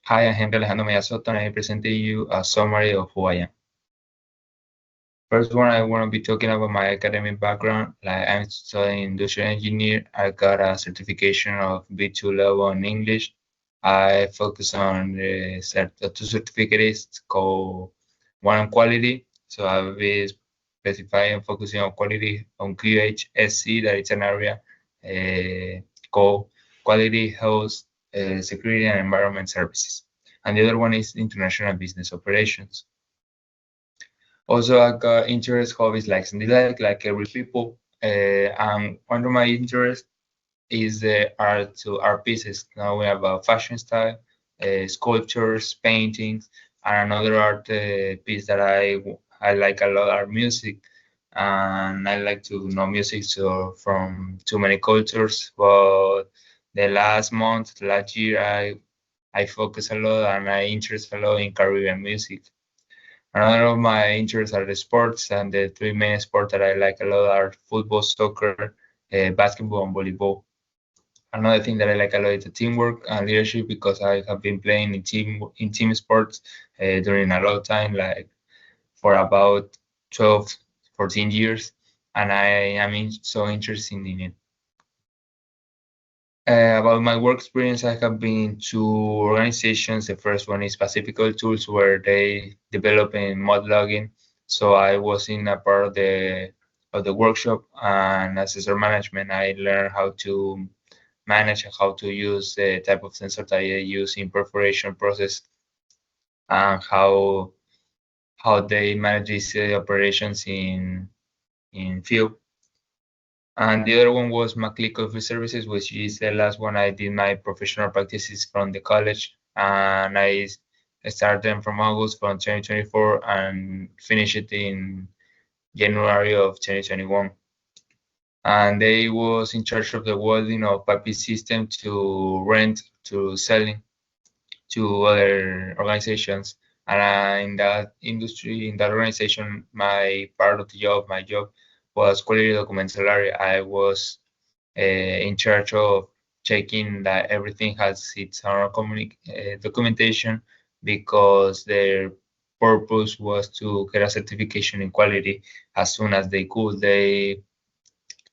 Hi, I'm Henry Alejandro Mejía Soto, and I present to you a summary of who I am. First one, I want to be talking about my academic background. Like I'm studying industrial engineer. I got a certification of B2 level in English. I focus on the two certificates called one on quality. So I'll be specifying focusing on quality on QHSC, that it's an area called Quality Health, Security and Environment Services. And the other one is International Business Operations. Also, I got interest, hobbies like something like every people. And one of my interests is the art pieces. Now we have a fashion style, sculptures, paintings, and another art piece that I like a lot are music, and I like to know music so from too many cultures. But the last year, I focus a lot and I interest a lot in Caribbean music. Another of my interests are the sports, and the three main sports that I like a lot are football, soccer, basketball, and volleyball. Another thing that I like a lot is the teamwork and leadership because I have been playing in team sports during a lot of time, like for about 12, 14 years, and I am so interested in it. About my work experience, I have been to organizations. The first one is Pacific Oil Tools, where they develop in mud logging. So I was in a part of the workshop, and as sensor management, I learned how to manage and how to use the type of sensor that I use in perforation process, and how they manage these operations in field. And the other one was McLeod Coffee Services, which is the last one I did my professional practices from the college. And I started them from August from 2024 and finished it in January of 2021. And they was in charge of the welding of pipe system to rent to selling to other organizations. And in that industry, in that organization, my job was quality documental area. I was in charge of checking that everything has its own documentation because their purpose was to get a certification in quality as soon as they could. They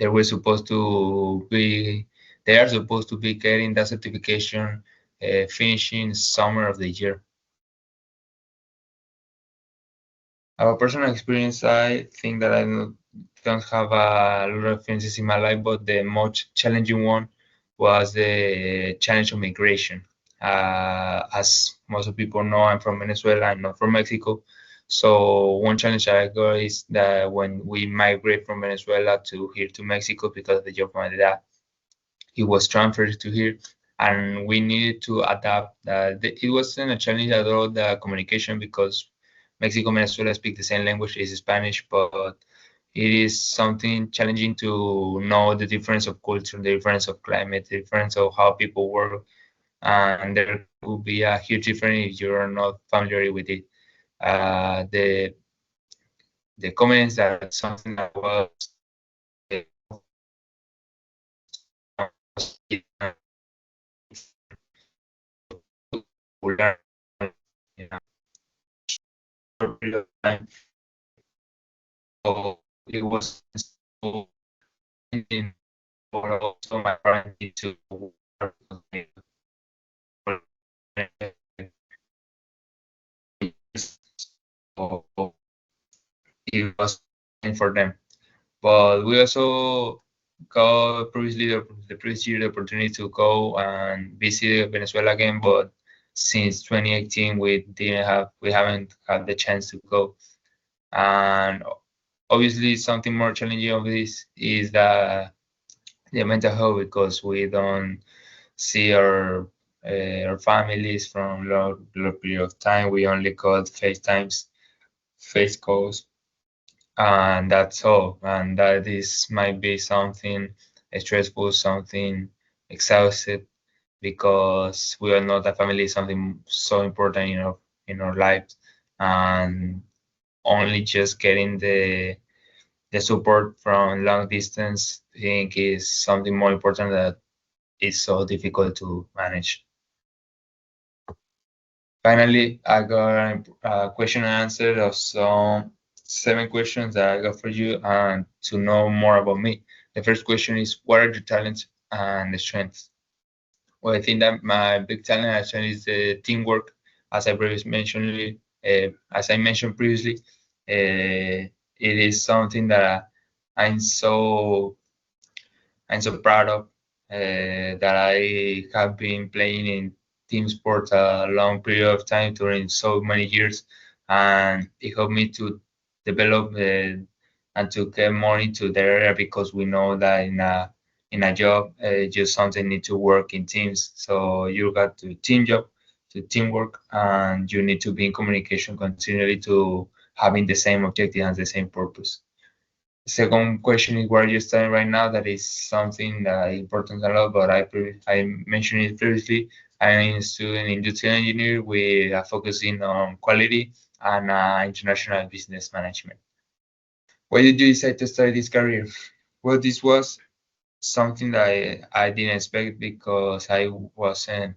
were supposed to be they are supposed to be getting that certification finishing summer of the year. Our personal experience, I think that I don't have a lot of experiences in my life, but the most challenging one was the challenge of migration. As most of people know, I'm from Venezuela, I'm not from Mexico. So one challenge I got is that when we migrate from Venezuela to here to Mexico because of the job of my dad, he was transferred to here, and we needed to adapt. It wasn't a challenge at all, the communication, because Mexico and Venezuela speak the same language, is Spanish, but it is something challenging to know the difference of culture, the difference of climate, the difference of how people work, and there will be a huge difference if you're not familiar with it. The comments that something that was learn in a short period of time. So it was so challenging for also my parents to work with me for so it was for them. But we also got previously the previous year the opportunity to go and visit Venezuela again, but since 2018 we haven't had the chance to go. And obviously something more challenging of this is the mental health, because we don't see our families from long period of time. We only got FaceTimes, face calls, and that's all. And that is might be something stressful, something exhausted, because we all know that family is something so important in our lives, and only just getting the support from long distance, I think, is something more important that is so difficult to manage. Finally, I got a question and answer of some 7 questions that I got for you and to know more about me. The first question is, what are your talents and strengths? Well, I think that my big talent actually is the teamwork, as I mentioned previously. It is something that I'm so I'm so proud of. That I have been playing in team sports a long period of time during so many years, and it helped me to develop and to get more into the area because we know that in a job, just something need to work in teams. So you got to team job, to teamwork, and you need to be in communication continually to having the same objective and the same purpose. Second question is where you're studying right now. That is something that is important a lot, but I mentioned it previously. I'm a student industrial engineer with a focusing on quality and international business management. Why did you decide to study this career? Well, this was something that I didn't expect because I wanted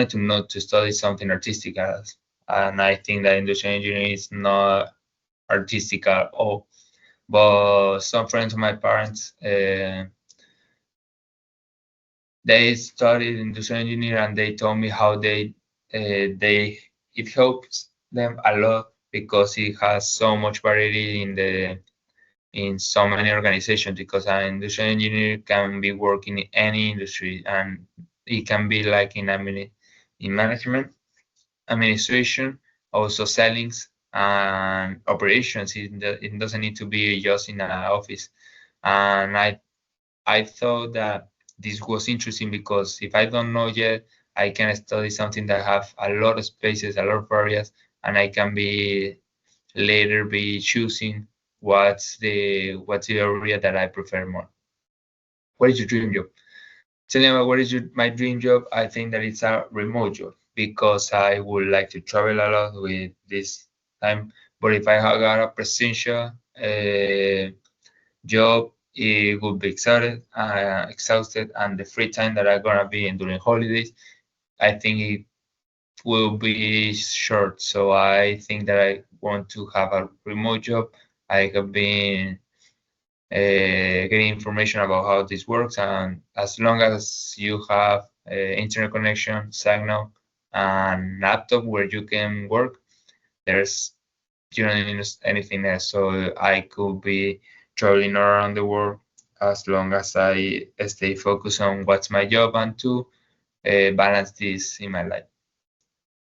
to not to study something artistic as, and I think that industrial engineering is not artistic at all. But some friends of my parents, they studied industrial engineering and they told me how they it helps them a lot because it has so much variety in so many organizations because an industrial engineer can be working in any industry and it can be like in management, administration, also sellings and operations. It doesn't need to be just in an office. And I thought that this was interesting because if I don't know yet, I can study something that have a lot of spaces, a lot of areas, and I can be later be choosing what's the area that I prefer more. What is your dream job? Tell me about what is my dream job. I think that it's a remote job because I would like to travel a lot with this time. But if I had got a presential job, it would be exhausted, and the free time that I'm gonna be in during holidays, I think it will be short. So I think that I want to have a remote job. I have been getting information about how this works, and as long as you have internet connection, signal, and laptop where you can work, there's you don't need anything else. So I could be traveling around the world as long as I stay focused on what's my job and to balance this in my life.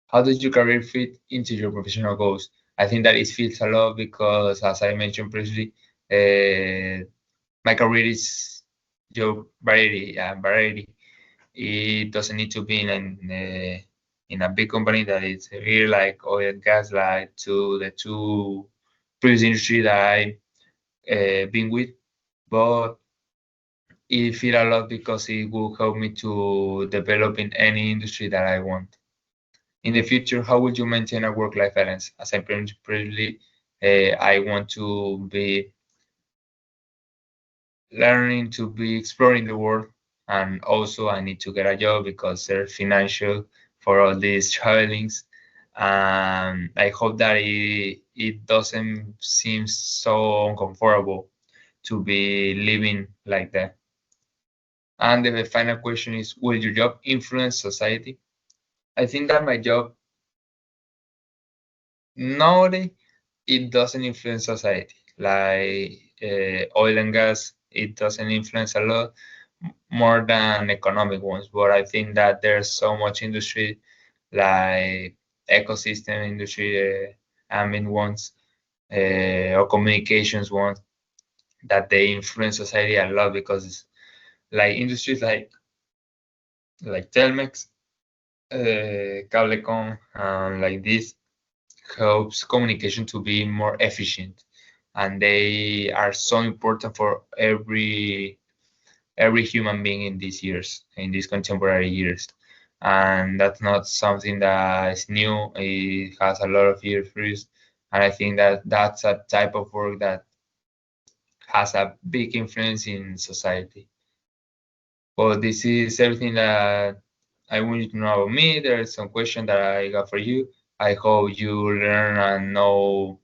How does your career fit into your professional goals? I think that it fits a lot because, as I mentioned previously, my career is job variety. It doesn't need to be in a big company that is here like oil and gas, like to the two previous industry that I been with, but it fit a lot because it will help me to develop in any industry that I want. In the future, how would you maintain a work-life balance? As I mentioned previously, I want to be learning to be exploring the world, and also I need to get a job because there's financial for all these travelings. And I hope that it doesn't seem so uncomfortable to be living like that. And the final question is, will your job influence society? I think that my job nowadays it doesn't influence society. Like oil and gas, it doesn't influence a lot more than economic ones. But I think that there's so much industry like ecosystem industry, admin ones, or communications ones that they influence society a lot because it's like industries like Telmex, Cablecom, like this helps communication to be more efficient, and they are so important for every human being in these years, in these contemporary years. And that's not something that is new. It has a lot of years, and I think that that's a type of work that has a big influence in society. Well, this is everything that I want you to know about me. There are some questions that I got for you. I hope you learn and know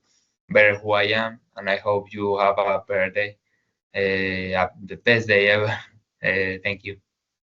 better who I am, and I hope you have a better day, the best day ever. Thank you.